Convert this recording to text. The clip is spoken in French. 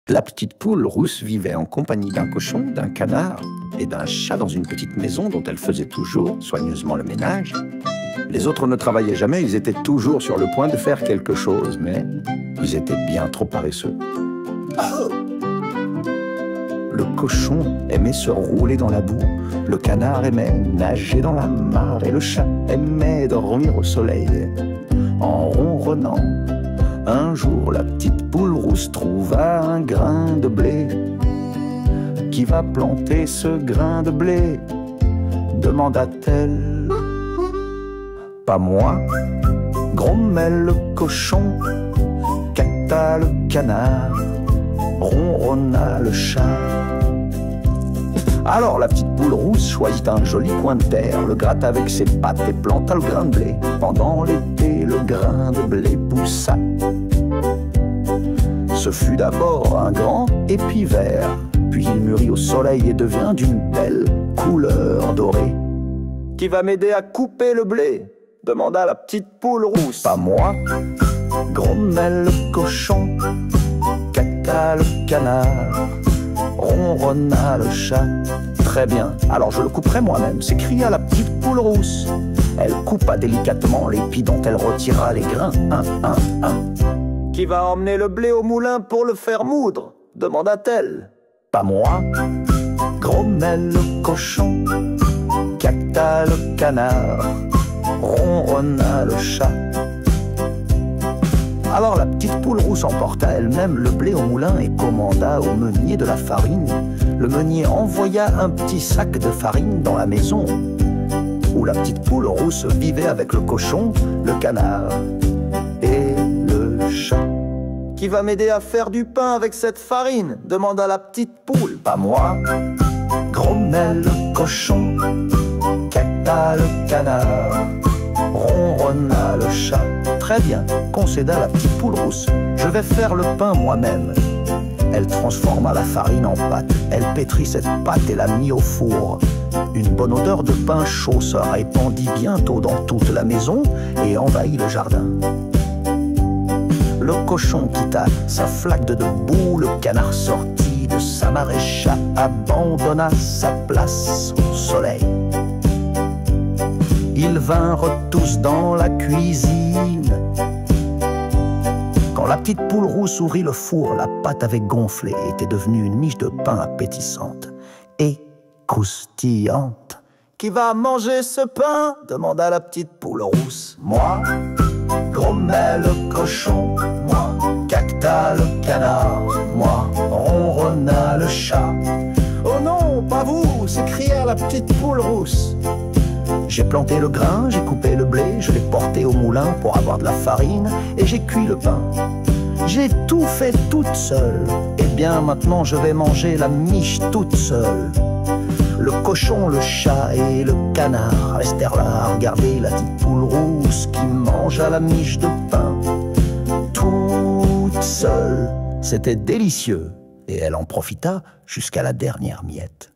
La petite poule rousse vivait en compagnie d'un cochon, d'un canard et d'un chat dans une petite maison dont elle faisait toujours soigneusement le ménage. Les autres ne travaillaient jamais, ils étaient toujours sur le point de faire quelque chose, mais ils étaient bien trop paresseux. Le cochon aimait se rouler dans la boue, le canard aimait nager dans la mare et le chat aimait dormir au soleil en ronronnant. Un jour, la petite poule rousse trouva un grain de blé. Qui va planter ce grain de blé? Demanda-t-elle. Pas moi, grommait le cochon, cacta le canard, ronronna le chat. Alors la petite poule rousse choisit un joli coin de terre, le gratta avec ses pattes et planta le grain de blé. Pendant l'été, le grain de blé poussa. Ce fut d'abord un grand épi vert, puis il mûrit au soleil et devient d'une belle couleur dorée. Qui va m'aider à couper le blé? Demanda la petite poule rousse. Pas moi, grommait le cochon, cacta le canard, ronronna le chat. Très bien, alors je le couperai moi-même, s'écria la petite poule rousse. Elle coupa délicatement l'épi dont elle retira les grains, un. Qui va emmener le blé au moulin pour le faire moudre? Demanda-t-elle. Pas moi, grommait le cochon, cacta le canard, ronronna le chat. Alors la petite poule rousse emporta elle-même le blé au moulin et commanda au meunier de la farine. Le meunier envoya un petit sac de farine dans la maison où la petite poule rousse vivait avec le cochon, le canard et le chat. Qui va m'aider à faire du pain avec cette farine? Demanda la petite poule. Pas moi, grommait le cochon, cacta le canard, ronronna le chat. Très bien, concéda la petite poule rousse. Je vais faire le pain moi-même. Elle transforma la farine en pâte. Elle pétrit cette pâte et la mit au four. Une bonne odeur de pain chaud se répandit bientôt dans toute la maison et envahit le jardin. Le cochon quitta sa flaque de boue, le canard sortit de sa marécha, abandonna sa place au soleil. Ils vinrent tous dans la cuisine. Quand la petite poule rousse ouvrit le four, la pâte avait gonflé et était devenue une miche de pain appétissante et croustillante. Qui va manger ce pain? Demanda la petite poule rousse. Moi, grommait le cochon, moi, cacta le canard, moi, ronronna le chat. Oh non, pas vous, s'écria la petite poule rousse. J'ai planté le grain, j'ai coupé le blé, je l'ai porté au moulin pour avoir de la farine et j'ai cuit le pain. J'ai tout fait toute seule. Eh bien maintenant je vais manger la miche toute seule. Le cochon, le chat et le canard restèrent là à regarder la petite poule rousse qui mangea la miche de pain toute seule. C'était délicieux et elle en profita jusqu'à la dernière miette.